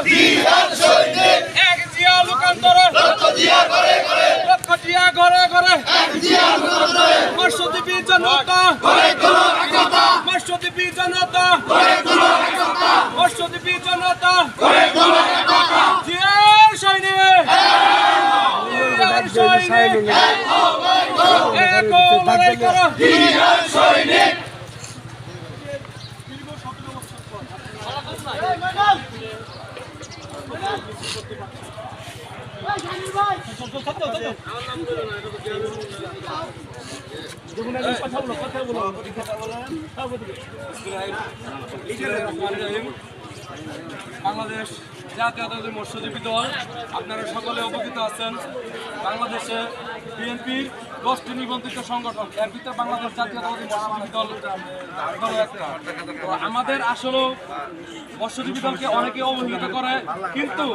জিয়ার সৈনিক এক জিয়া লোকান্তরে রক্ত দিয়া ঘরে ঘরে লক্ষ জিয়া ঘরে ঘরে এক জিয়া লোকান্তরে মৎস্যজীবী জনতা ঘরে তুলো একতা মৎস্যজীবী জনতা ঘরে তুলো একতা মৎস্যজীবী জনতা ঘরে তুলো একতা জিয়ার সৈনিক জিয়ার সৈনিক এক লড়াই করো জিয়ার সৈনিক বাংলাদেশ জাতীয়তাবাদী মৎস্যজীবী দল আপনারা সকলে অবগত আছেন বাংলাদেশে বিএনপির 10টি নিবন্ধিত সংগঠন এর ভিতরে বাংলাদেশ জাতীয়তাবাদী মৎস্যজীবী দল একটা। তো আমাদের আসলে মৎস্যজীবী দলকে অনেকে অবহেলিত করে কিন্তু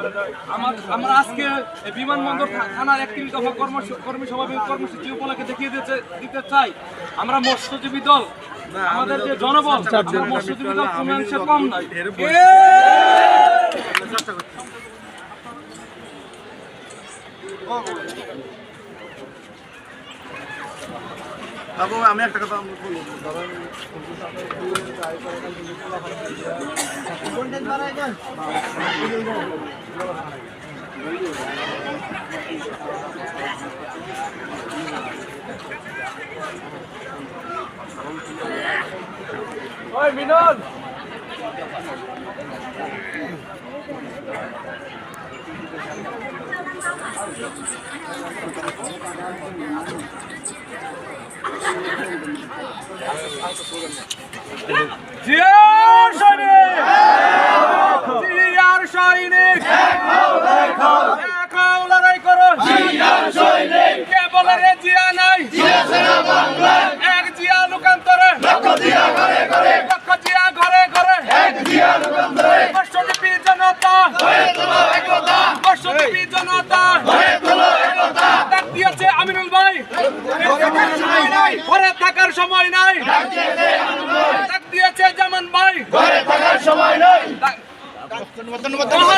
আমরা আজকে এই বিমানবন্দর থানার 31 দফা কর্মী সভা কর্মসূচি উপলক্ষে দেখিয়ে দিতে চাই আমরা মৎস্যজীবী দল আমাদের যে জনবল মৎস্যজীবী দল কোনো অংশে কম নাই। বাবু আমি একটা কথা বলবো ওই মিনন জিয়ার সৈনিক জিয়ার সৈনিক এক লড়াই করো জিয়ার সৈনিক কে বলে রে জিয়া নাই জিয়া সেনা বাংলা এক জিয়া লোকান্তরে রক্ত দিয়া ঘরে ঘরে লক্ষ জিয়া ঘরে ঘরে এক জিয়া লোকান্তরে মৎস্যজীবী জনতা ঘরে তুলো একতা মৎস্যজীবী জনতা ঘরে তুলো একতা ডাক দিয়েছে আমিনুল ভাই ঘরে থাকার সময় নাই ডাক দিয়েছে জামান ভাই ঘরে থাকার সময় নয় ডাক-